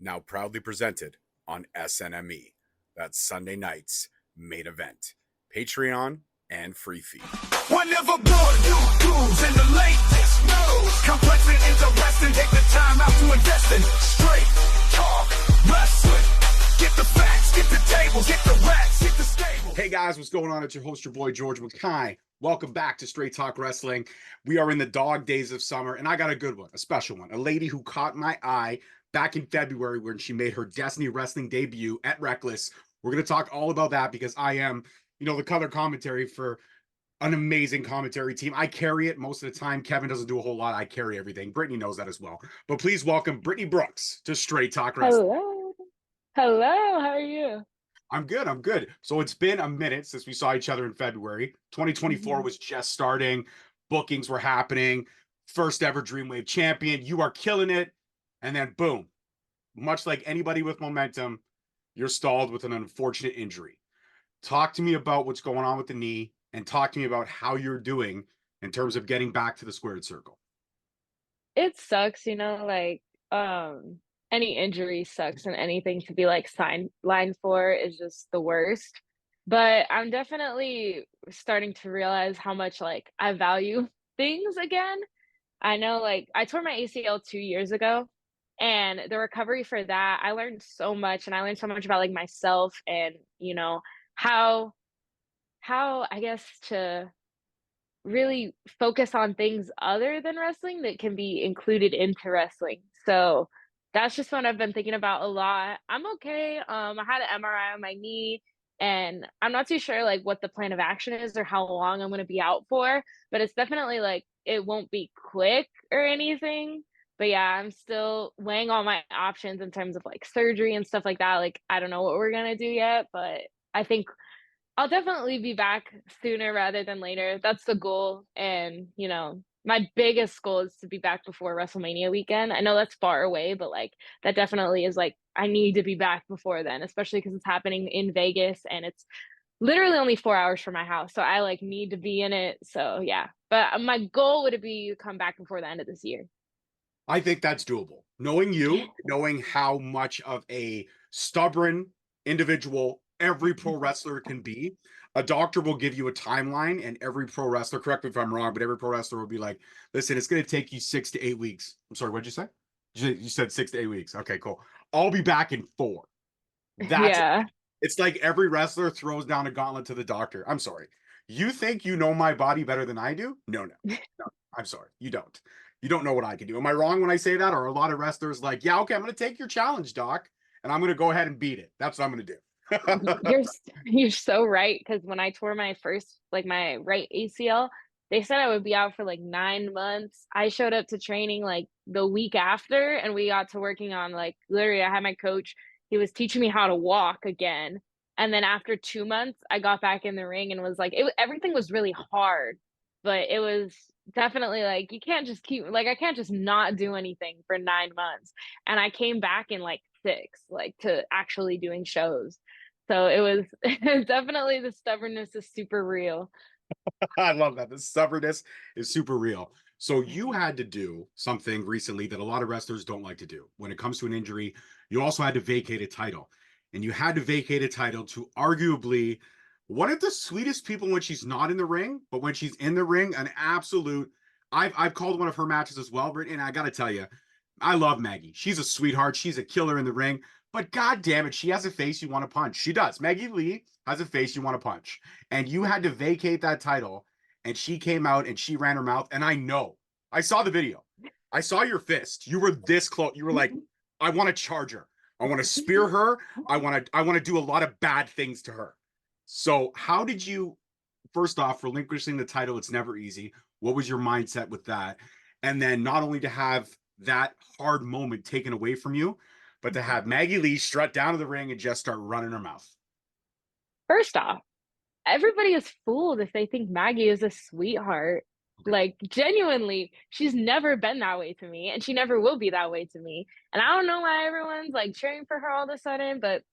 now proudly presented on SNME. That's Sunday night's main event. Patreon and free feed. Whenever bored, new grooves in the latest news. Complex and interesting, take the time out to invest in straight talk wrestling. Get the facts, get the tables, get the racks, get the stable. Hey guys, what's going on? It's your host, your boy, George McKay. Welcome back to Straight Talk Wrestling. We are in the dog days of summer, and I got a good one, a special one. A lady who caught my eye back in February when she made her Destiny Wrestling debut at Reckless. We're going to talk all about that because I am, the color commentary for an amazing commentary team. I carry it most of the time. Kevin doesn't do a whole lot. I carry everything. Brittnie knows that as well. But please welcome Brittnie Brooks to Straight Talk Wrestling. Hello, how are you? I'm good. So it's been a minute since we saw each other in February. 2024 was just starting. Bookings were happening. First ever Dreamwave champion. You are killing it. And then boom, much like anybody with momentum, you're stalled with an unfortunate injury. Talk to me about what's going on with the knee and talk to me about how you're doing in terms of getting back to the squared circle. It sucks, any injury sucks, and anything to be like sidelined for is just the worst. But I'm definitely starting to realize how much like I value things again. I know I tore my ACL 2 years ago, and the recovery for that, I learned so much, and I learned so much about like myself and how I guess to really focus on things other than wrestling that can be included into wrestling. So that's just what I've been thinking about a lot. I'm okay. I had an MRI on my knee, and I'm not too sure like what the plan of action is or how long I'm going to be out for, but it's definitely like it won't be quick or anything. But yeah, I'm still weighing all my options in terms of like surgery and stuff like that. Like I don't know what we're going to do yet, but I think I'll definitely be back sooner rather than later. That's the goal. And, my biggest goal is to be back before WrestleMania weekend. I know that's far away, but like that definitely is like I need to be back before then, especially because it's happening in Vegas and it's literally only 4 hours from my house. So I like need to be in it. So yeah. But my goal would be to come back before the end of this year. I think that's doable. Knowing you, knowing how much of a stubborn individual every pro wrestler can be, a doctor will give you a timeline, and every pro wrestler, correct me if I'm wrong, but every pro wrestler will be like, listen, it's going to take you 6 to 8 weeks. I'm sorry, what'd you say? You said 6 to 8 weeks. Okay, cool. I'll be back in 4. That's Yeah. It's like every wrestler throws down a gauntlet to the doctor. I'm sorry. You think you know my body better than I do? No. I'm sorry. You don't. You don't know what I can do. Am I wrong when I say that? Or are a lot of wrestlers like, yeah, okay, I'm going to take your challenge, doc, and I'm going to go ahead and beat it. That's what I'm going to do. You're you're so right, because when I tore my first my right ACL, they said I would be out for like 9 months. I showed up to training like the week after, and we got to working on like literally I had my coach, he was teaching me how to walk again. And then after 2 months, I got back in the ring and was like everything was really hard, but it was definitely like you can't just keep like I can't just not do anything for 9 months. And I came back in like 6, like to actually doing shows. So it was definitely the stubbornness is super real. I love that. The stubbornness is super real. So you had to do something recently that a lot of wrestlers don't like to do. When it comes to an injury, you also had to vacate a title. And you had to vacate a title to arguably one of the sweetest people when she's not in the ring, but when she's in the ring, an absolute. I've called one of her matches as well, Brittnie, and I got to tell you, I love Maggie. She's a sweetheart. She's a killer in the ring. But God damn it, she has a face you want to punch. She does. Maggie Lee has a face you want to punch. And you had to vacate that title. And she came out and she ran her mouth. And I saw the video. I saw your fist. You were this close. You were like, I want to charge her. I want to spear her. I want to do a lot of bad things to her. So how did you, first off, relinquishing the title? It's never easy. What was your mindset with that? And then not only to have that hard moment taken away from you, but to have Maggie Lee strut down to the ring and just start running her mouth. First off, everybody is fooled if they think Maggie is a sweetheart. Like genuinely, she's never been that way to me, and she never will be that way to me. And I don't know why everyone's like cheering for her all of a sudden, but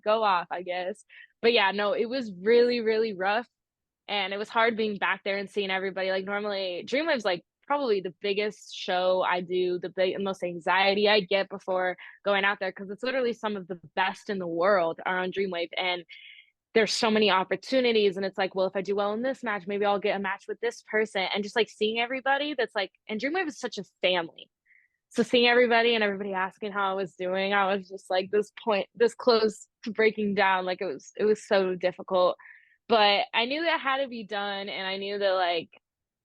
go off, I guess. But yeah, no, it was really, really rough. And it was hard being back there and seeing everybody. Like normally Dreamwave's like probably the biggest show I do, the most anxiety I get before going out there, because it's literally some of the best in the world are on Dreamwave, and there's so many opportunities, and it's like, well, if I do well in this match, maybe I'll get a match with this person, and just like seeing everybody that's like, and Dreamwave is such a family. So seeing everybody and everybody asking how I was doing, I was just like this close to breaking down. Like it was so difficult. But I knew that had to be done, and I knew that like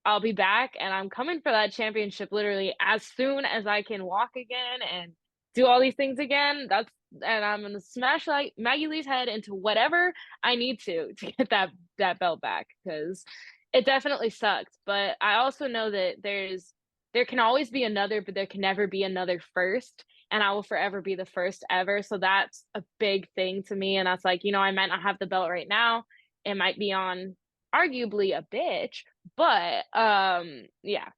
I'll be back and I'm coming for that championship literally as soon as I can walk again and do all these things again. And I'm gonna smash like Maggie Lee's head into whatever I need to get that belt back, because it definitely sucked. But I also know that there can always be another, but there can never be another first. And I will forever be the first ever. So that's a big thing to me. And that's like, I might not have the belt right now. It might be on arguably a bitch, but yeah.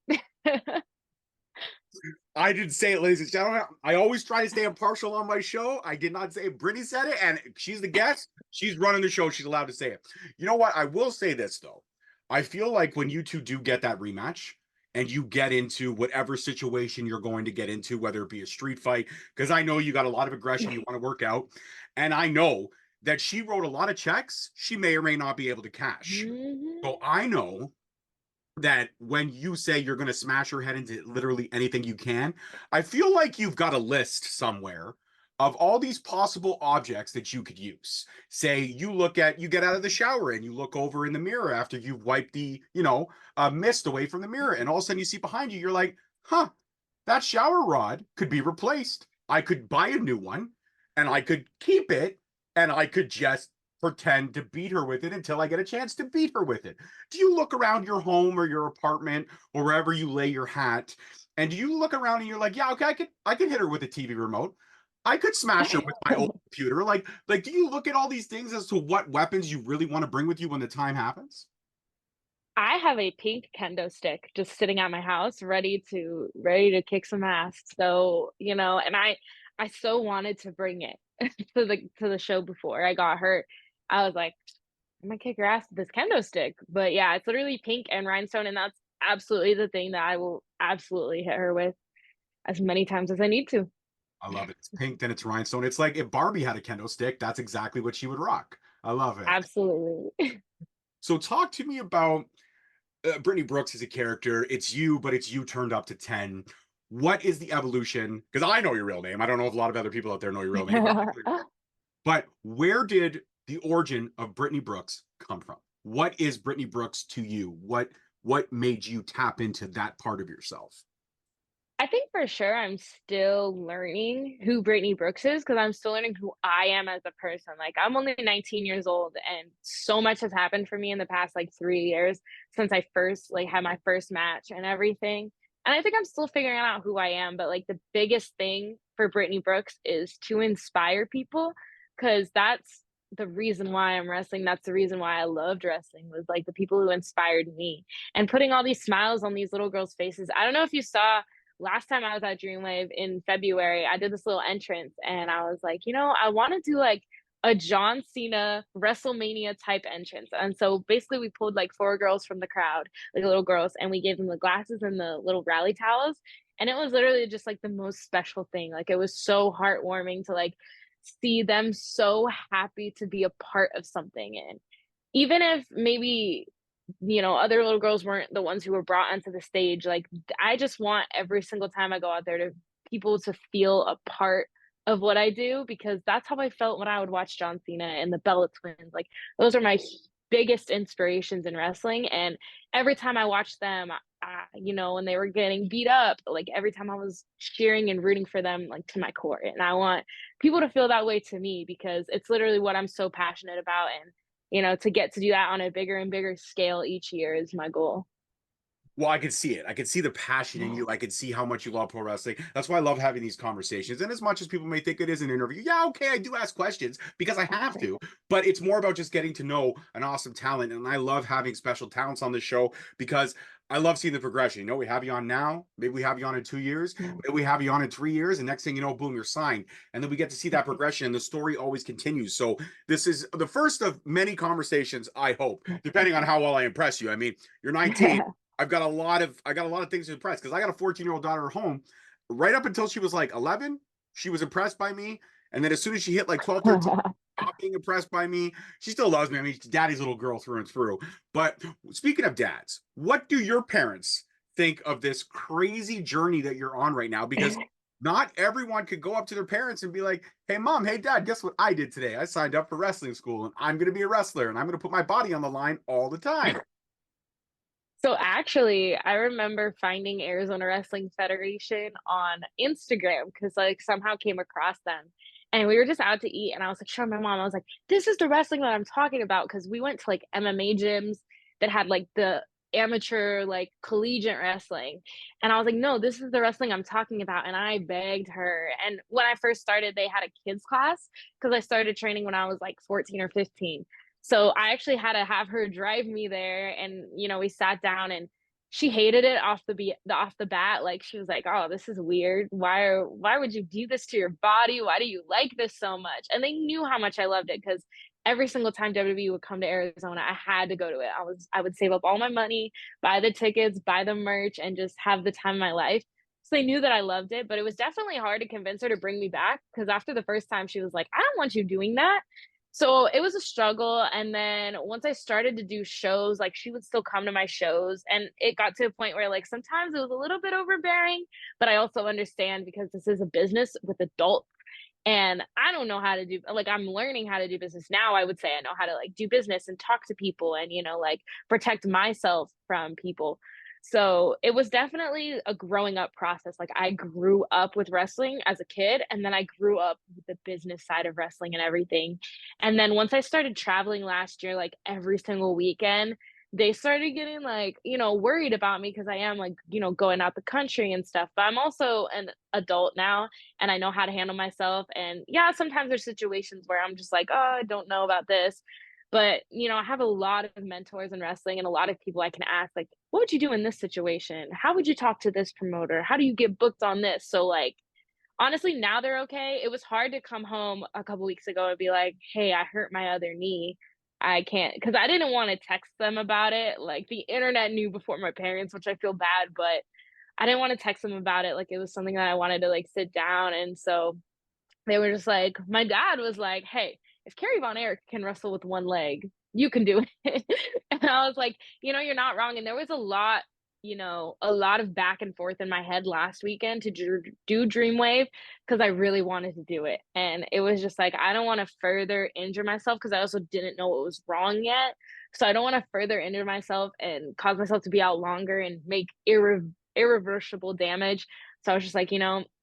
I didn't say it, ladies and gentlemen. I always try to stay impartial on my show. I did not say it. Brittnie said it, and she's the guest. She's running the show. She's allowed to say it. You know what? I will say this, though. I feel like when you two do get that rematch and you get into whatever situation you're going to get into, whether it be a street fight, because I know you got a lot of aggression you want to work out, and I know that she wrote a lot of checks she may or may not be able to cash. Mhm. So I know that when you say you're going to smash her head into literally anything you can, I feel like you've got a list somewhere of all these possible objects that you could use. Say you get out of the shower and you look over in the mirror after you've wiped the, mist away from the mirror, and all of a sudden you see behind you, you're like, huh, that shower rod could be replaced. I could buy a new one and I could keep it, and I could just pretend to beat her with it until I get a chance to beat her with it. Do you look around your home or your apartment or wherever you lay your hat, and do you look around and you're like, yeah, okay, I could hit her with a TV remote. I could smash her with my old computer. Like, do you look at all these things as to what weapons you really want to bring with you when the time happens? I have a pink kendo stick just sitting at my house, ready to kick some ass. So, and I so wanted to bring it to the show before I got hurt. I was like, I'm gonna kick your ass with this kendo stick. But yeah, it's literally pink and rhinestone, and that's absolutely the thing that I will absolutely hit her with as many times as I need to. I love it. It's pink, then it's rhinestone. It's like if Barbie had a kendo stick, that's exactly what she would rock. I love it. Absolutely. So talk to me about Brittnie Brooks as a character. It's you, but it's you turned up to 10. What is the evolution? Because I know your real name. I don't know if a lot of other people out there know your real name. But where did the origin of Brittnie Brooks come from? What is Brittnie Brooks to you? What made you tap into that part of yourself? I think for sure I'm still learning who Brittnie Brooks is, because I'm still learning who I am as a person. Like, I'm only 19 years old, and so much has happened for me in the past like 3 years since I first like had my first match and everything. And I think I'm still figuring out who I am. But like the biggest thing for Brittnie Brooks is to inspire people, because that's the reason why I'm wrestling. That's the reason why I loved wrestling, was like the people who inspired me and putting all these smiles on these little girls' faces. I don't know if you saw last time I was at Dreamwave in February, I did this little entrance and I was like, I want to do like a John Cena WrestleMania type entrance. And so basically we pulled like 4 girls from the crowd, like little girls, and we gave them the glasses and the little rally towels. And it was literally just like the most special thing. Like, it was so heartwarming to like see them so happy to be a part of something. And even if maybe other little girls weren't the ones who were brought onto the stage, like, I just want every single time I go out there to people to feel a part of what I do, because that's how I felt when I would watch John Cena and the Bella Twins. Like, those are my biggest inspirations in wrestling, and every time I watched them, when they were getting beat up, like every time I was cheering and rooting for them, like, to my core. And I want people to feel that way to me, because it's literally what I'm so passionate about. And to get to do that on a bigger and bigger scale each year is my goal. Well, I could see it. I could see the passion in you. I could see how much you love pro wrestling. That's why I love having these conversations. And as much as people may think it is an interview, yeah, okay, I do ask questions because I have to. But it's more about just getting to know an awesome talent. And I love having special talents on the show because I love seeing the progression. We have you on now. Maybe we have you on in 2 years. Maybe we have you on in 3 years. And next thing you know, boom, you're signed. And then we get to see that progression. And the story always continues. So this is the first of many conversations, I hope, depending on how well I impress you. I mean, you're 19. I got a lot of things to impress because I got a 14-year-old daughter at home. Right up until she was like 11, she was impressed by me. And then as soon as she hit like 12, 13, not being impressed by me. She still loves me. I mean, she's daddy's little girl through and through. But speaking of dads, what do your parents think of this crazy journey that you're on right now? Because not everyone could go up to their parents and be like, hey, mom, hey, dad, guess what I did today? I signed up for wrestling school and I'm going to be a wrestler and I'm going to put my body on the line all the time. So actually, I remember finding Arizona Wrestling Federation on Instagram because like somehow came across them. And we were just out to eat, and I was like, showing my mom, I was like, this is the wrestling that I'm talking about. Cause we went to like MMA gyms that had like the amateur, like collegiate wrestling. And I was like, no, this is the wrestling I'm talking about. And I begged her. And when I first started, they had a kids class because I started training when I was like 14 or 15. So I actually had to have her drive me there, and we sat down, and she hated it off the bat. Like she was like, "Oh, this is weird. Why would you do this to your body? Why do you like this so much?" And they knew how much I loved it because every single time WWE would come to Arizona, I had to go to it. I would save up all my money, buy the tickets, buy the merch, and just have the time of my life. So they knew that I loved it, but it was definitely hard to convince her to bring me back because after the first time, she was like, "I don't want you doing that." So it was a struggle. And then once I started to do shows, like she would still come to my shows. And it got to a point where like sometimes it was a little bit overbearing, but I also understand because this is a business with adults. And I don't know how to do, like, I'm learning how to do business now. I would say I know how to like do business and talk to people and, like protect myself from people. So it was definitely a growing up process. Like I grew up with wrestling as a kid, and then I grew up with the business side of wrestling and everything. And then once I started traveling last year, like every single weekend, they started getting like, worried about me because I am like, going out the country and stuff. But I'm also an adult now and I know how to handle myself. And yeah, sometimes there's situations where I'm just like, oh, I don't know about this. But, I have a lot of mentors in wrestling and a lot of people I can ask, like, what would you do in this situation? How would you talk to this promoter? How do you get booked on this? So, like, honestly, now they're okay. It was hard to come home a couple weeks ago and be like, hey, I hurt my other knee. I can't, because I didn't want to text them about it. Like, the internet knew before my parents, which I feel bad, but I didn't want to text them about it. Like, it was something that I wanted to, like, sit down. And so they were just like, my dad was like, hey, if Carrie Von Erich can wrestle with one leg, you can do it. And I was like, you're not wrong. And there was a lot of back and forth in my head last weekend to do Dreamwave because I really wanted to do it. And it was just like, I don't want to further injure myself because I also didn't know what was wrong yet. So I don't want to further injure myself and cause myself to be out longer and make irreversible damage. So I was just like,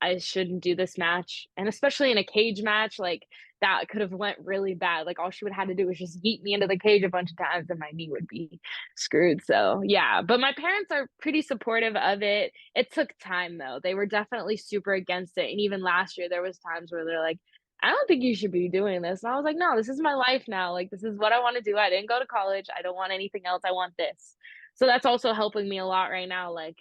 I shouldn't do this match. And especially in a cage match, like that could have went really bad. Like all she would have had to do was just yeet me into the cage a bunch of times and my knee would be screwed. So yeah, but my parents are pretty supportive of it. It took time though. They were definitely super against it. And even last year there was times where they're like, I don't think you should be doing this. And I was like, no, this is my life now. Like this is what I want to do. I didn't go to college. I don't want anything else. I want this. So that's also helping me a lot right now. Like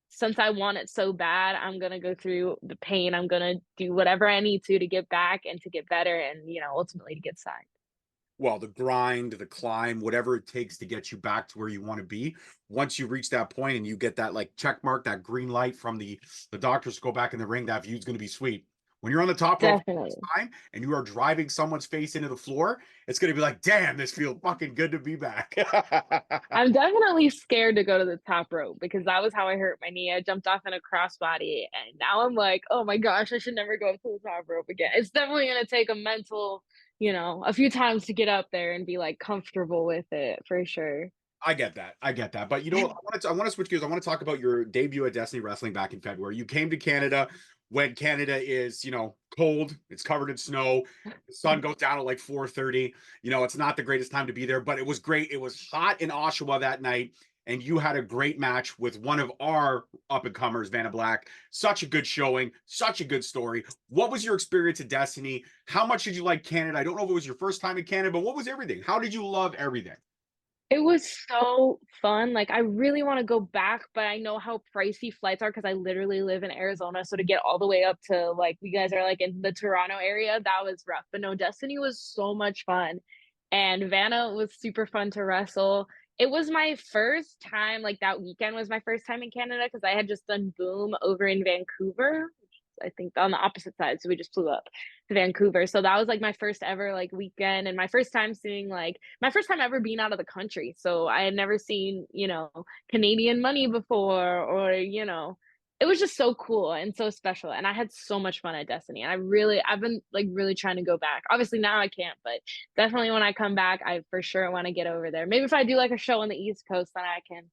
since I want it so bad, I'm going to go through the pain. I'm going to do whatever I need to get back and to get better and, ultimately to get signed. Well, the grind, the climb, whatever it takes to get you back to where you want to be. Once you reach that point and you get that like check mark, that green light from the doctors to go back in the ring, that view's going to be sweet. When you're on the top rope Definitely. time and you are driving someone's face into the floor, it's going to be like, damn, this feels fucking good to be back. I'm definitely scared to go to the top rope because that was how I hurt my knee. I jumped off in a crossbody and now I'm like, oh my gosh, I should never go to the top rope again. It's definitely going to take a mental, a few times to get up there and be like comfortable with it for sure. I get that. I get that. But you know what? I want to switch gears. I want to talk about your debut at Destiny Wrestling back in February. You came to Canada when Canada is, cold. It's covered in snow. The sun goes down at like 4:30. It's not the greatest time to be there, but it was great. It was hot in Oshawa that night, and you had a great match with one of our up-and-comers, Vanna Black. Such a good showing, such a good story. What was your experience at Destiny? How much did you like Canada? I don't know if it was your first time in Canada, but what was everything? How did you love everything? It was so fun. Like, I really want to go back, but I know how pricey flights are because I literally live in Arizona. So to get all the way up to like, you guys are like in the Toronto area, that was rough. But no, Destiny was so much fun. And Vanna was super fun to wrestle. it was my first time, like, that weekend was my first time in Canada because I had just done Boom over in Vancouver, which is, I think, on the opposite side, so we just flew up to Vancouver. So that was, like, my first ever, like, weekend and my first time seeing, like my first time ever being out of the country. So I had never seen, Canadian money before or, it was just so cool and so special, and I had so much fun at Destiny, and I've been, like, really trying to go back. Obviously, now I can't, but definitely when I come back, I for sure wanna get over there. Maybe if I do, like, a show on the East Coast, then I can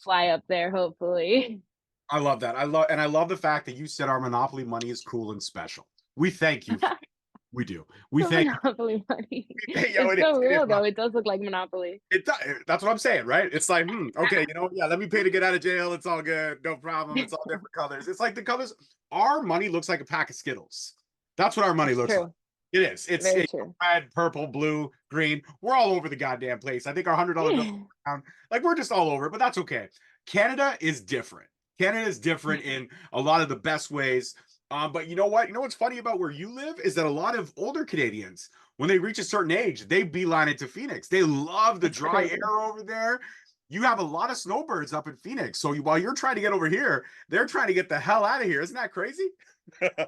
fly up there, hopefully. I love that. I love the fact that you said our Monopoly money is cool and special. We thank you. We do. We The thank you. Monopoly money. Yo, It's it so is. It is. real, though, it does look like Monopoly. That's what I'm saying, right? It's like, okay, yeah, let me pay to get out of jail. It's all good. No problem. It's all different colors. It's like the colors. Our money looks like a pack of Skittles. That's what our money It's looks like. true. It is. It's Very true. red, purple, blue, green. We're all over the goddamn place. I think our $100 bill, like we're just all over it, but that's okay. Canada is different. Canada is different in a lot of the best ways. But you know what? You know what's funny about where you live is that a lot of older Canadians, when they reach a certain age, they beeline it to Phoenix. They love the It's dry crazy. air over there. You have a lot of snowbirds up in Phoenix. So while you're trying to get over here, they're trying to get the hell out of here. Isn't that crazy?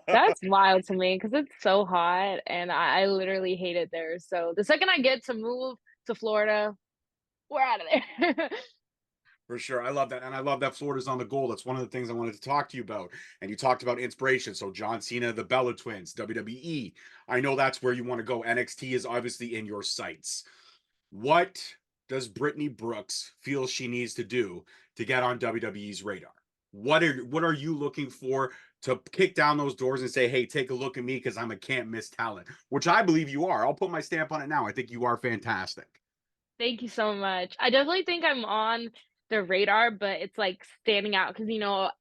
That's wild to me because it's so hot, and I literally hate it there. So the second I get to move to Florida, we're out of there. For sure. I love that. And I love that Florida's on the goal. That's one of the things I wanted to talk to you about. And you talked about inspiration. So John Cena, the Bella Twins, WWE. I know that's where you want to go. NXT is obviously in your sights. What does Brittnie Brooks feel she needs to do to get on WWE's radar? What are you looking for to kick down those doors and say, hey, take a look at me because I'm a can't miss talent, which I believe you are. I'll put my stamp on it now. I think you are fantastic. Thank you so much. I definitely think I'm on the radar, but it's like standing out because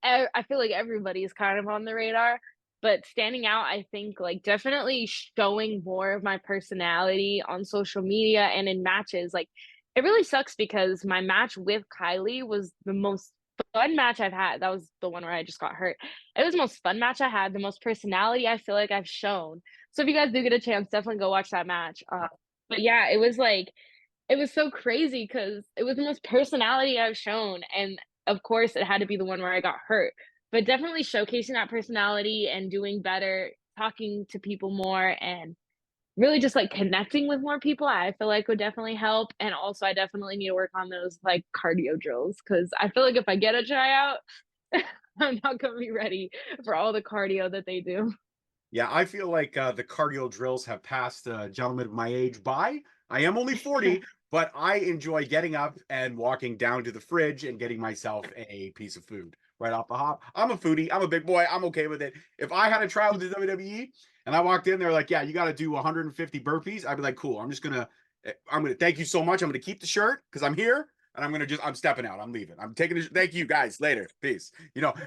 I feel like everybody is kind of on the radar, but standing out, I think like definitely showing more of my personality on social media and in matches. Like it really sucks because my match with Kylie was the most fun match I've had. That was the one where I just got hurt. It was the most fun match I had, the most personality I feel like I've shown. So if you guys do get a chance, definitely go watch that match. But yeah, it was like it was so crazy because it was the most personality I've shown, and of course, it had to be the one where I got hurt, but definitely showcasing that personality and doing better, talking to people more, and really just, like, connecting with more people, I feel like would definitely help, and also I definitely need to work on those, like, cardio drills because I feel like if I get a tryout, I'm not gonna be ready for all the cardio that they do. Yeah, I feel like the cardio drills have passed a gentleman of my age by. I am only 40, but I enjoy getting up and walking down to the fridge and getting myself a piece of food right off the hop. I'm a foodie. I'm a big boy. I'm okay with it. If I had a trial with the WWE and I walked in, they're like, "Yeah, you got to do 150 burpees." I'd be like, "Cool. I'm gonna thank you so much. I'm gonna keep the shirt because I'm here." And I'm stepping out. I'm leaving. I'm taking thank you guys later. Peace.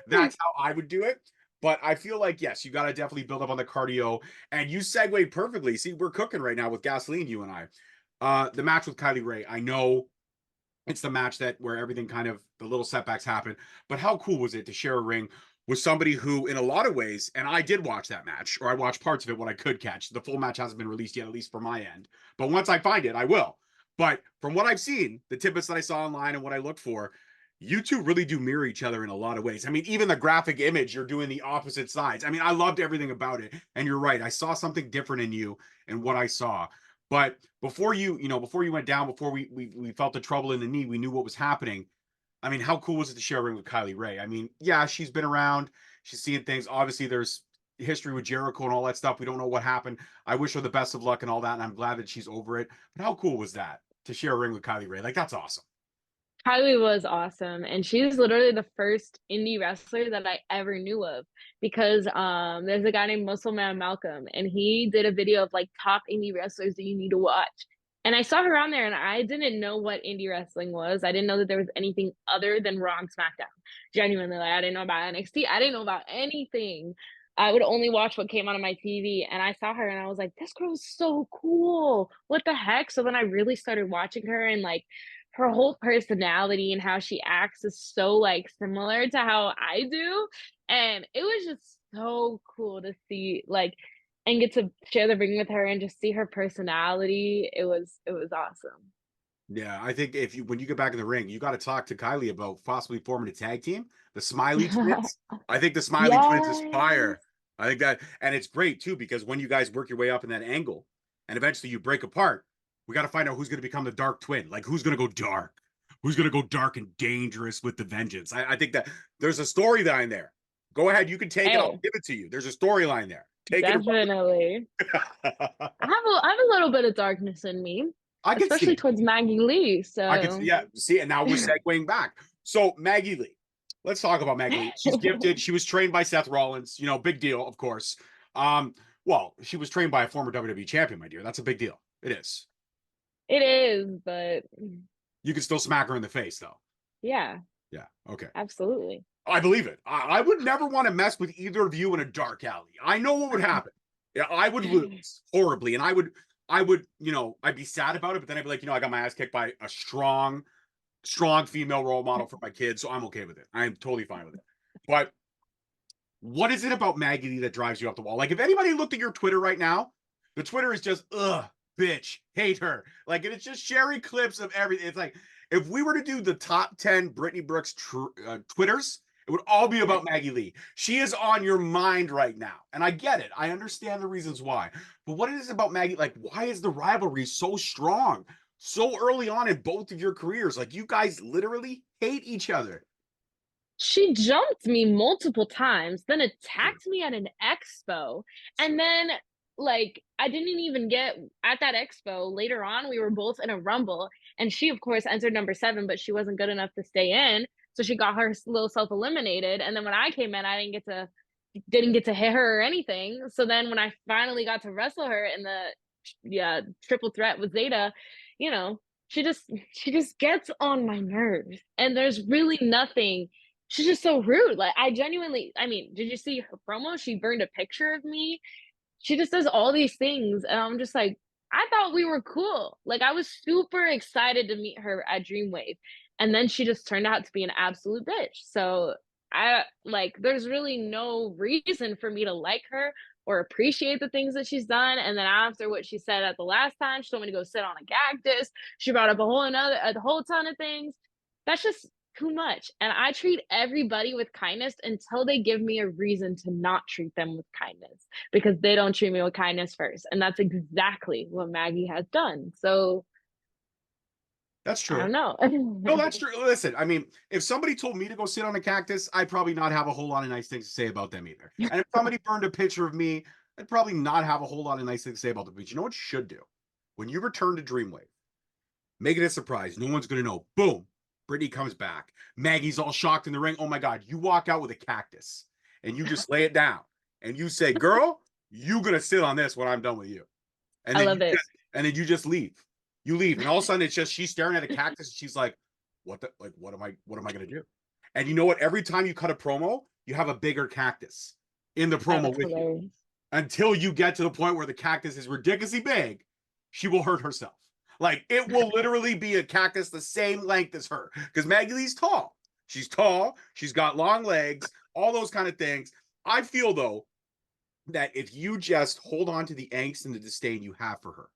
That's how I would do it. But I feel like, yes, you got to definitely build up on the cardio. And you segue perfectly. See, we're cooking right now with gasoline, you and I. The match with Kylie Ray. I know it's the match where everything kind of, the little setbacks happen. But how cool was it to share a ring with somebody who, in a lot of ways, and I did watch that match, or I watched parts of it when I could catch. The full match hasn't been released yet, at least for my end. But once I find it, I will. But from what I've seen, the tidbits that I saw online and what I look for, you two really do mirror each other in a lot of ways. I mean, even the graphic image, you're doing the opposite sides. I mean, I loved everything about it. And you're right. I saw something different in you and what I saw. But before before you went down, before we felt the trouble in the knee, we knew what was happening. I mean, how cool was it to share a ring with Kylie Ray? I mean, yeah, she's been around. She's seeing things. Obviously, there's history with Jericho and all that stuff. We don't know what happened. I wish her the best of luck and all that. And I'm glad that she's over it. But how cool was that to share a ring with Kylie Ray? Like, that's awesome. Kylie was awesome, and she's literally the first indie wrestler that I ever knew of because there's a guy named Muscleman Malcolm, and he did a video of like top indie wrestlers that you need to watch. And I saw her on there, and I didn't know what indie wrestling was. I didn't know that there was anything other than Raw and SmackDown. Genuinely, like I didn't know about NXT. I didn't know about anything. I would only watch what came out on my TV, and I saw her, and I was like, "This girl's so cool! What the heck?" So then I really started watching her, and like her whole personality and how she acts is so like similar to how I do. And it was just so cool to see like and get to share the ring with her and just see her personality. It was awesome. Yeah, I think when you get back in the ring, you got to talk to Kylie about possibly forming a tag team, the Smiley Twins. I think the Smiley Twins is Yes. fire. I think that, and it's great too because when you guys work your way up in that angle, and eventually you break apart, we got to find out who's going to become the Dark Twin. Like who's going to go dark, who's going to go dark and dangerous with the vengeance. I think that there's a storyline there. Go ahead, you can take it. I'll Hey, give it to you. There's a storyline there. Take it. definitely. I have a little bit of darkness in me, I can see especially it. towards Maggie Lee. I can see, So yeah, see, and now we're segueing back. So Maggie Lee, let's talk about Maggie Lee. She's gifted. She was trained by Seth Rollins. You know, big deal, of course. Well, she was trained by a former WWE champion, my dear. That's a big deal. It is. it is, but You can still smack her in the face, though. yeah, Yeah. Okay. absolutely. I believe it. I would never want to mess with either of you in a dark alley. I know what would happen. Yeah, I would lose horribly, and I would, I'd be sad about it, but then I'd be like, I got my ass kicked by a strong female role model for my kids, so I'm okay with it. I'm totally fine with it. But what is it about Maggie Lee that drives you up the wall? Like, if anybody looked at your Twitter right now, the Twitter is just, ugh, bitch, hate her. Like, and it's just sharing clips of everything. It's like, if we were to do the top 10 Brittnie Brooks Twitters, it would all be about Maggie Lee. She is on your mind right now. And I get it. I understand the reasons why. But what is it about Maggie? Like, why is the rivalry so strong so early on in both of your careers? Like, you guys literally hate each other. She jumped me multiple times, then attacked me at an expo, and then like I didn't even get at that expo. Later on, we were both in a rumble, and she of course entered number 7, but she wasn't good enough to stay in, so she got her little self eliminated. And then when I came in, I didn't get to hit her or anything. So then when I finally got to wrestle her in the triple threat with Zeta, you know, she just gets on my nerves, and there's really nothing. She's just so rude. Like I genuinely, I mean, did you see her promo? She burned a picture of me. She just does all these things, and I'm just like, I thought we were cool. Like I was super excited to meet her at Dreamwave, and then she just turned out to be an absolute bitch. So I like, there's really no reason for me to like her or appreciate the things that she's done. And then after what she said at the last time, she told me to go sit on a cactus. She brought up a whole ton of things. That's just too much. And I treat everybody with kindness until they give me a reason to not treat them with kindness, because they don't treat me with kindness first. And that's exactly what Maggie has done. So That's I true. don't know. No, that's true. Listen, I mean, if somebody told me to go sit on a cactus, I'd probably not have a whole lot of nice things to say about them either. And if somebody burned a picture of me, I'd probably not have a whole lot of nice things to say about them. But you know what you should do? When you return to Dreamwave, make it a surprise. No one's going to know. Boom. Brittnie comes back. Maggie's all shocked in the ring. Oh my God. You walk out with a cactus and you just lay it down and you say, girl, you going to sit on this when I'm done with you. And I then love it. you just leave. You leave, and all of a sudden it's just she's staring at a cactus, and she's like, what am I gonna do?" And you know what? Every time you cut a promo, you have a bigger cactus in the Oh, promo that's with you hilarious. until you get to the point where the cactus is ridiculously big. She will hurt herself. Like it will literally be a cactus the same length as her because Maggie Lee's tall. She's tall. She's got long legs. All those kind of things. I feel though that if you just hold on to the angst and the disdain you have for her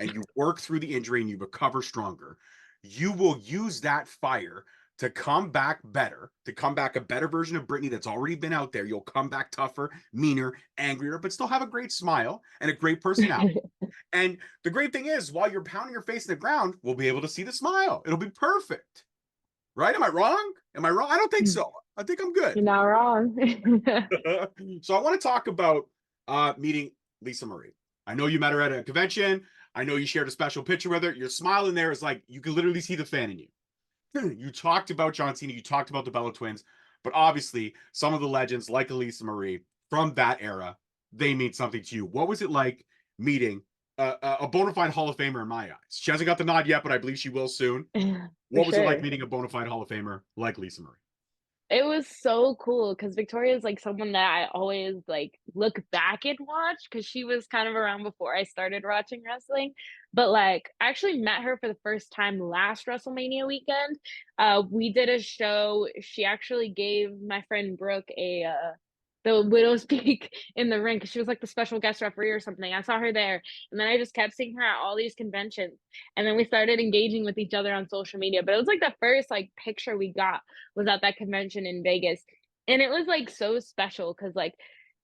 and you work through the injury and you recover stronger, you will use that fire to come back better, to come back a better version of Brittnie that's already been out there. You'll come back tougher, meaner, angrier, but still have a great smile and a great personality. And the great thing is, while you're pounding your face in the ground, we'll be able to see the smile. It'll be perfect. Right? Am I wrong? Am I wrong? I don't think so. I think I'm good. You're not wrong. So I want to talk about meeting Lisa Marie. I know you met her at a convention. I know you shared a special picture with her. Your smile in there is like you can literally see the fan in you. You talked about John Cena. You talked about the Bella Twins. But obviously, some of the legends like Lisa Marie from that era, they mean something to you. What was it like meeting a bona fide Hall of Famer in my eyes? She hasn't got the nod yet, but I believe she will soon. For What was it like sure. meeting a bona fide Hall of Famer like Lisa Marie? It was so cool because Victoria is like someone that I always like look back and watch because she was kind of around before I started watching wrestling. But like I actually met her for the first time last WrestleMania weekend. We did a show. She actually gave my friend Brooke the widow's peak in the ring because she was like the special guest referee or something. I saw her there, and then I just kept seeing her at all these conventions, and then we started engaging with each other on social media. But it was like the first like picture we got was at that convention in Vegas, and it was like so special because like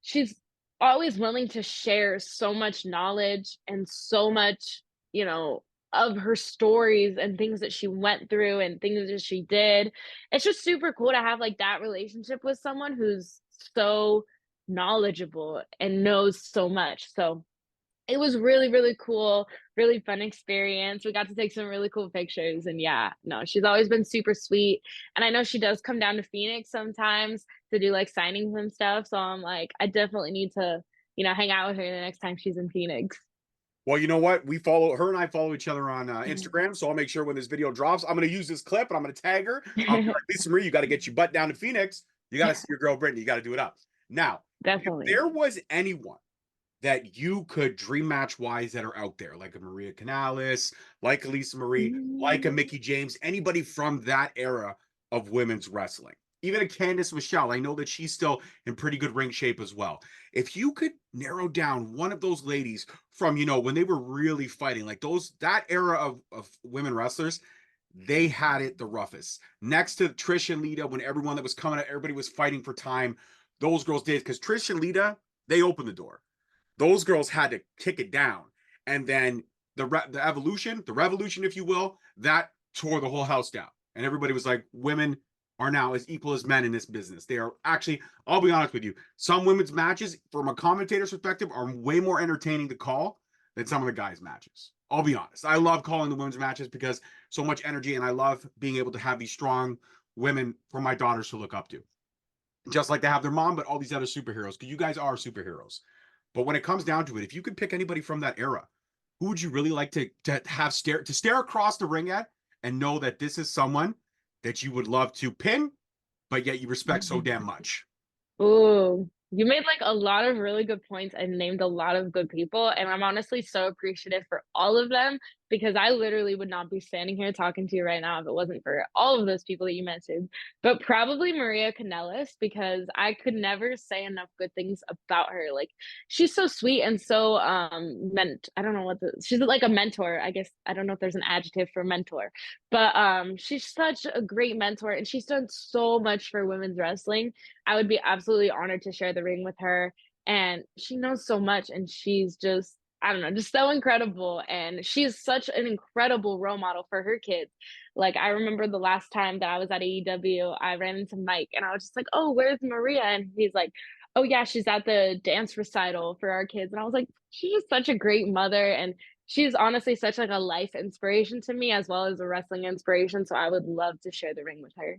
she's always willing to share so much knowledge and so much, you know, of her stories and things that she went through and things that she did. It's just super cool to have like that relationship with someone who's so knowledgeable and knows so much. So it was really, really cool, really fun experience. We got to take some really cool pictures. And yeah, no, she's always been super sweet. And I know she does come down to Phoenix sometimes to do like signings and stuff. So I'm like, I definitely need to, you know, hang out with her the next time she's in Phoenix. Well, you know what? We follow her and I follow each other on Instagram. So I'll make sure when this video drops, I'm going to use this clip and I'm going to tag her. I'll be like, Lisa Marie, you got to get your butt down to Phoenix. You got to see your girl Brittnie. You got to do it up. Now, Definitely. if there was anyone that you could dream match wise that are out there, like a Maria Kanellis, like a Lisa Marie, like a Mickie James, anybody from that era of women's wrestling, even a Candice Michelle, I know that she's still in pretty good ring shape as well. If you could narrow down one of those ladies from, you know, when they were really fighting, like that era of women wrestlers, they had it the roughest. Next to Trish and Lita, when everyone that was coming out, everybody was fighting for time, those girls did, because Trish and Lita, they opened the door. Those girls had to kick it down. And then the revolution, if you will, that tore the whole house down. And everybody was like, women are now as equal as men in this business. They are actually, I'll be honest with you, some women's matches, from a commentator's perspective, are way more entertaining to call than some of the guys' matches. I'll be honest. I love calling the women's matches because so much energy, and I love being able to have these strong women for my daughters to look up to. Just like they have their mom, but all these other superheroes, because you guys are superheroes. But when it comes down to it, if you could pick anybody from that era, who would you really like to stare across the ring at and know that this is someone that you would love to pin, but yet you respect so damn much? Ooh, you made like a lot of really good points and named a lot of good people. And I'm honestly so appreciative for all of them because I literally would not be standing here talking to you right now if it wasn't for all of those people that you mentioned. But probably Maria Kanellis because I could never say enough good things about her. Like she's so sweet and so I don't know she's like a mentor. I guess I don't know if there's an adjective for mentor. But she's such a great mentor and she's done so much for women's wrestling. I would be absolutely honored to share the ring with her. And she knows so much and she's just, I don't know, just so incredible. And she's such an incredible role model for her kids. Like, I remember the last time that I was at AEW, I ran into Mike and I was just like, oh, where's Maria? And he's like, oh, yeah, she's at the dance recital for our kids. And I was like, she's such a great mother. And she's honestly such like a life inspiration to me as well as a wrestling inspiration. So I would love to share the ring with her.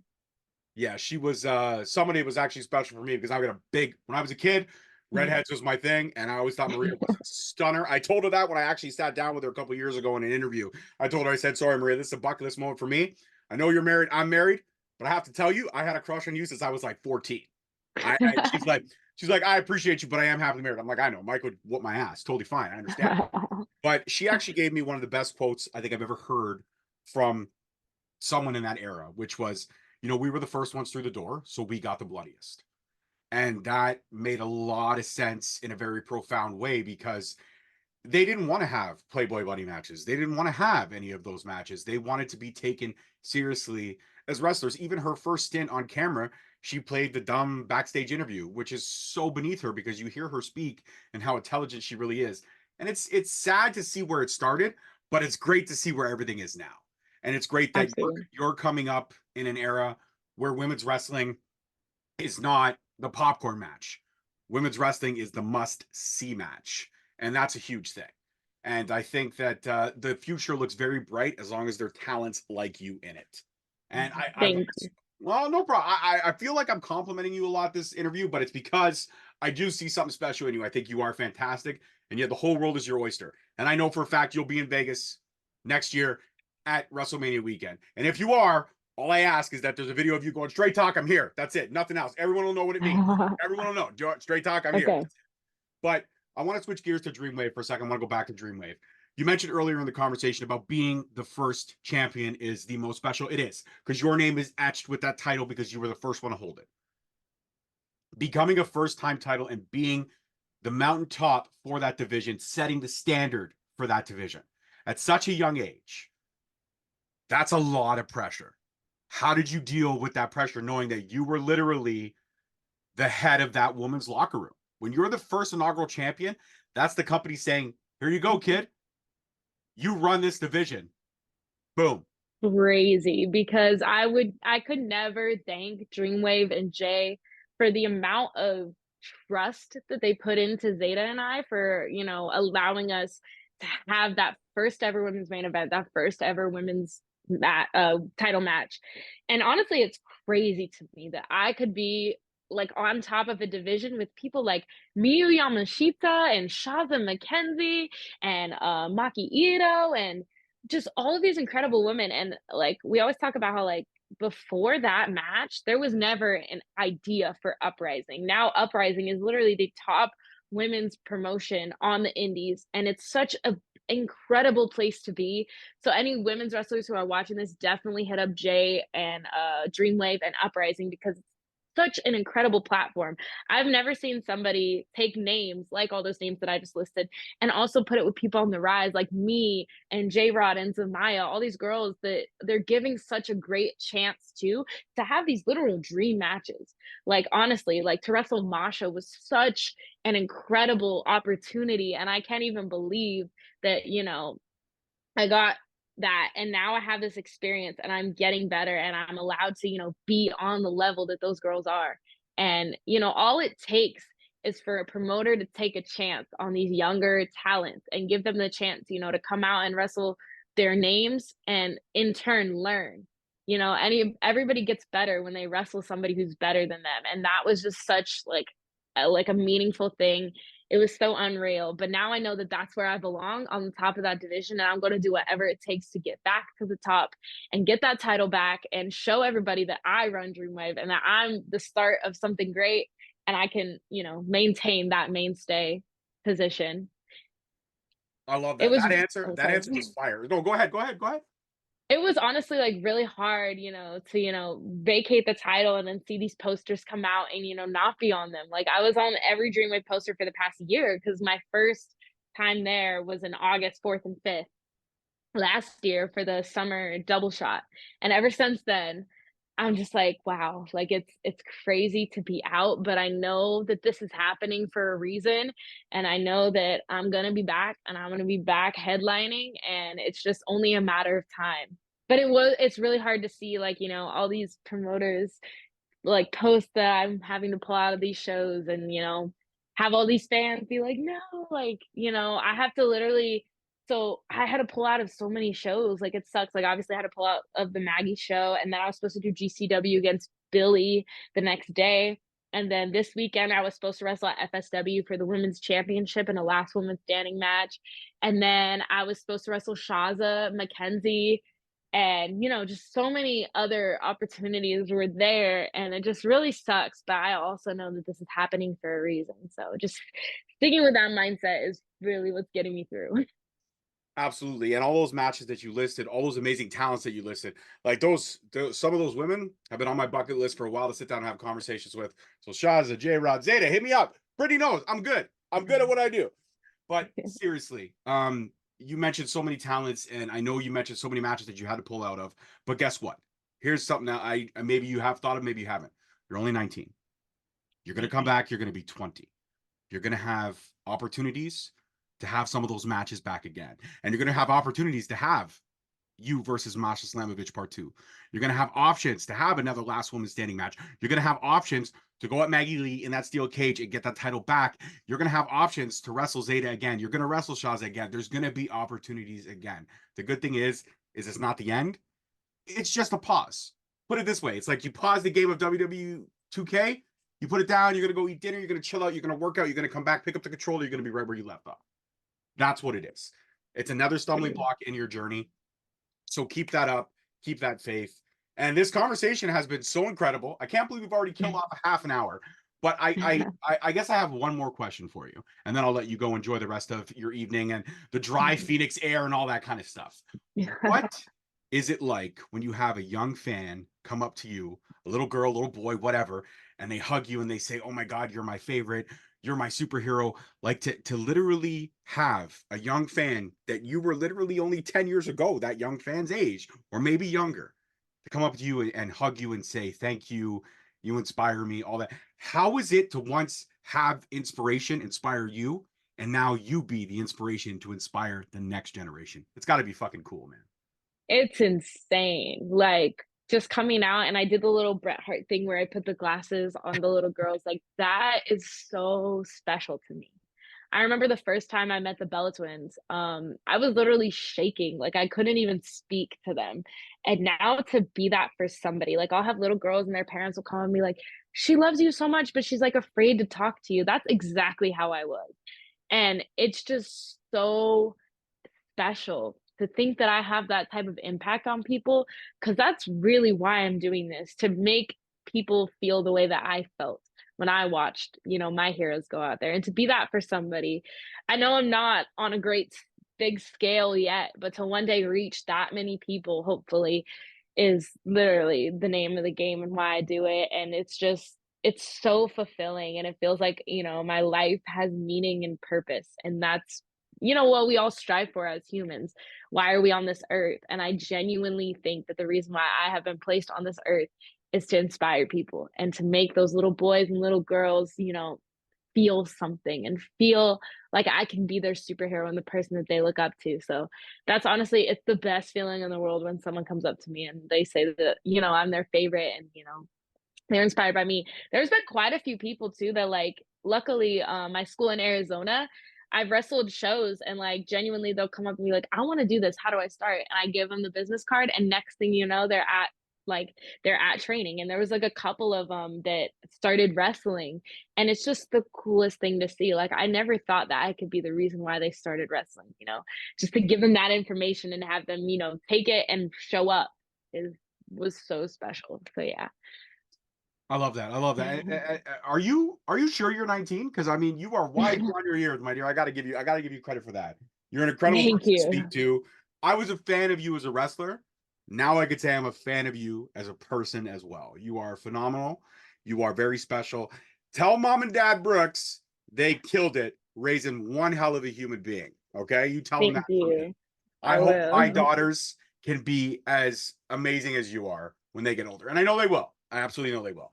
Yeah, she was somebody was actually special for me because I got when I was a kid, redheads was my thing, and I always thought Maria was a stunner. I told her that when I actually sat down with her a couple years ago in an interview. I told her, I said, sorry, Maria, this is a bucket list moment for me. I know you're married, I'm married, but I have to tell you, I had a crush on you since I was like 14. She's like, I appreciate you, but I am happily married. I'm like, I know, Mike would whoop my ass. Totally fine. I understand. But she actually gave me one of the best quotes I think I've ever heard from someone in that era, which was, you know, we were the first ones through the door, so we got the bloodiest. And that made a lot of sense in a very profound way because they didn't want to have Playboy Bunny matches. They didn't want to have any of those matches. They wanted to be taken seriously as wrestlers. Even her first stint on camera, she played the dumb backstage interview, which is so beneath her because you hear her speak and how intelligent she really is. And it's sad to see where it started, but it's great to see where everything is now. And it's great that you're coming up in an era where women's wrestling is not the popcorn match. Women's wrestling is the must-see match. And that's a huge thing. And I think that the future looks very bright as long as there are talents like you in it. And well, no problem. I feel like I'm complimenting you a lot this interview, but it's because I do see something special in you. I think you are fantastic. And yet the whole world is your oyster. And I know for a fact you'll be in Vegas next year at WrestleMania weekend. And if you are, all I ask is that there's a video of you going, straight talk, I'm here. That's it. Nothing else. Everyone will know what it means. Everyone will know. Straight talk, I'm here. But I want to switch gears to Dreamwave for a second. I want to go back to Dreamwave. You mentioned earlier in the conversation about being the first champion is the most special. It is, because your name is etched with that title because you were the first one to hold it. becoming a first-time title and being the mountaintop for that division, setting the standard for that division at such a young age. That's a lot of pressure. How did you deal with that pressure, knowing that you were literally the head of that woman's locker room? When you're the first inaugural champion, that's the company saying, here you go, kid. You run this division. Boom. Crazy, because I could never thank Dreamwave and Jay for the amount of trust that they put into Zeta and I for, you know, allowing us to have that first ever women's main event, that first ever women's title match. And honestly, it's crazy to me that I could be like on top of a division with people like Miyu Yamashita and Shaza McKenzie and Maki Ito and just all of these incredible women. And like we always talk about how like before that match there was never an idea for Uprising. Now Uprising is literally the top women's promotion on the indies, and it's such a incredible place to be. So any women's wrestlers who are watching this, definitely hit up Jay and Dreamwave and Uprising, because it's such an incredible platform. I've never seen somebody take names like all those names that I just listed and also put it with people on the rise like me and J Rod and Zamaya, all these girls that they're giving such a great chance to have these literal dream matches. Like honestly, like to wrestle Masha was such an incredible opportunity, and I can't even believe that, you know, I got that, and now I have this experience and I'm getting better and I'm allowed to, you know, be on the level that those girls are. And, you know, all it takes is for a promoter to take a chance on these younger talents and give them the chance, you know, to come out and wrestle their names and in turn learn. You know, everybody gets better when they wrestle somebody who's better than them. And that was just such like a meaningful thing. It was so unreal. But now I know that that's where I belong, on the top of that division, and I'm going to do whatever it takes to get back to the top and get that title back and show everybody that I run Dreamwave and that I'm the start of something great, and I can, you know, maintain that mainstay position. I love It that. was That answer was fire. No, go ahead. it was honestly like really hard, you know, to, you know, vacate the title and then see these posters come out and, you know, not be on them. Like I was on every Dreamwave poster for the past year because my first time there was in August 4th and 5th last year for the summer double shot. And ever since then, I'm just like, wow, like it's crazy to be out, but I know that this is happening for a reason. And I know that I'm gonna be back and I'm gonna be back headlining, and it's just only a matter of time. But it's really hard to see, like, you know, all these promoters like post that I'm having to pull out of these shows and, you know, have all these fans be like, no, like, you know, I have to literally, so I had to pull out of so many shows. Like it sucks. Like obviously I had to pull out of the Maggie show, and then I was supposed to do GCW against Billy the next day. And then this weekend I was supposed to wrestle at FSW for the women's championship in a last woman standing match. And then I was supposed to wrestle Shaza McKenzie, and, you know, just so many other opportunities were there, and it just really sucks. But I also know that this is happening for a reason. So just sticking with that mindset is really what's getting me through. Absolutely. And all those matches that you listed, all those amazing talents that you listed, like some of those women have been on my bucket list for a while to sit down and have conversations with. So Shaza, J Rod, Zeta, hit me up. Brittnie knows I'm good. I'm good at what I do. But seriously, you mentioned so many talents, and I know you mentioned so many matches that you had to pull out of. But guess what? Here's something that I maybe you have thought of, maybe you haven't. You're only 19. You're gonna come back, you're gonna be 20. You're gonna have opportunities to have some of those matches back again. And you're gonna have opportunities to have you versus Masha Slamovich Part 2. You're gonna have options to have another last woman standing match. You're gonna have options to go at Maggie Lee in that steel cage and get that title back. You're going to have options to wrestle Zeta again. You're going to wrestle Shaza again. There's going to be opportunities again. The good thing is it's not the end. It's just a pause. Put it this way. It's like you pause the game of WWE 2K, you put it down, you're going to go eat dinner, you're going to chill out, you're going to work out, you're going to come back, pick up the controller, you're going to be right where you left off. That's what it is. It's another stumbling block in your journey. So keep that up. Keep that faith. And this conversation has been so incredible. I can't believe we've already killed off a half an hour. But I guess I have one more question for you, and then I'll let you go enjoy the rest of your evening and the dry Phoenix air and all that kind of stuff. What is it like when you have a young fan come up to you, a little girl, little boy, whatever, and they hug you and they say, oh my God, you're my favorite, you're my superhero. Like to literally have a young fan that you were literally only 10 years ago, that young fan's age, or maybe younger, to come up to you and hug you and say, thank you, you inspire me, all that. How is it to once have inspiration inspire you, and now you be the inspiration to inspire the next generation? It's got to be fucking cool, man. It's insane. Like, just coming out, and I did the little Bret Hart thing where I put the glasses on the little girls, like, that is so special to me. I remember the first time I met the Bella twins, I was literally shaking, like, I couldn't even speak to them, and now to be that for somebody, like, I'll have little girls and their parents will call and be like, "She loves you so much, but she's, like, afraid to talk to you." That's exactly how I was, and it's just so special to think that I have that type of impact on people, because that's really why I'm doing this, to make people feel the way that I felt when I watched, my heroes go out there, and to be that for somebody. I know I'm not on a big scale yet, but to one day reach that many people, hopefully, is literally the name of the game and why I do it. And it's so fulfilling, and it feels like, my life has meaning and purpose. And that's, what we all strive for as humans. Why are we on this earth? And I genuinely think that the reason why I have been placed on this earth is to inspire people and to make those little boys and little girls, feel something and feel like I can be their superhero and the person that they look up to. So that's honestly, it's the best feeling in the world when someone comes up to me and they say that, I'm their favorite, and, they're inspired by me. There's been quite a few people too that, like, luckily, my school in Arizona, I've wrestled shows, and, like, genuinely they'll come up and be like, "I want to do this. How do I start?" And I give them the business card, and next thing you know, they're at training. And there was like a couple of that started wrestling, and it's just the coolest thing to see. Like, I never thought that I could be the reason why they started wrestling, just to give them that information and have them, take it and show up is was so special. So yeah. I love that. I love that. Are you sure you're 19? Because I mean, you are wide on your years, my dear. I gotta give you credit for that. You're an incredible Thank person to you. speak to. I was a fan of you as a wrestler. Now I could say I'm a fan of you as a person as well. You are phenomenal. You are very special. Tell mom and dad Brooks they killed it raising one hell of a human being. Okay, you tell them Thank that for me. you. I I hope my will. daughters can be as amazing as you are when they get older, and I know they will. I absolutely know they will.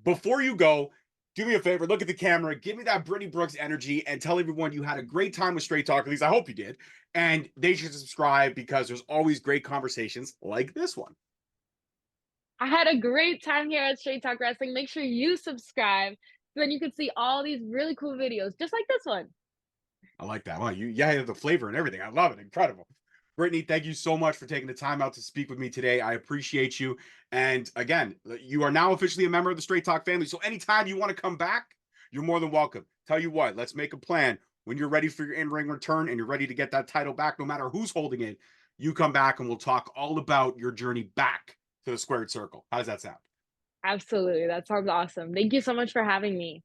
Before you go, do me a favor, look at the camera, give me that Brittnie Brooks energy, and tell everyone you had a great time with Straight Talk. At least I hope you did. And they should subscribe because there's always great conversations like this one. I had a great time here at Straight Talk Wrestling. Make sure you subscribe so then you can see all these really cool videos just like this one. I like that. Well, you have the flavor and everything. I love it. Incredible. Brittnie, thank you so much for taking the time out to speak with me today. I appreciate you. And again, you are now officially a member of the Straight Talk family. So anytime you want to come back, you're more than welcome. Tell you what, let's make a plan. When you're ready for your in-ring return and you're ready to get that title back, no matter who's holding it, you come back and we'll talk all about your journey back to the squared circle. How does that sound? Absolutely. That sounds awesome. Thank you so much for having me.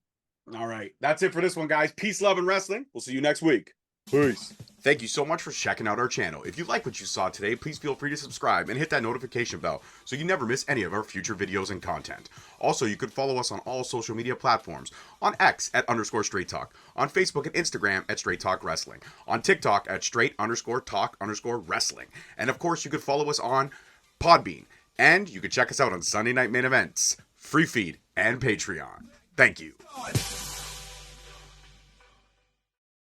All right. That's it for this one, guys. Peace, love, and wrestling. We'll see you next week. Peace. Thank you so much for checking out our channel. If you like what you saw today, please feel free to subscribe and hit that notification bell so you never miss any of our future videos and content. Also, you could follow us on all social media platforms. On X at _Straight Talk. On Facebook and Instagram at Straight Talk Wrestling. On TikTok at Straight_Talk_Wrestling. And of course, you could follow us on Podbean. And you can check us out on Sunday Night Main Events, Free Feed, and Patreon. Thank you.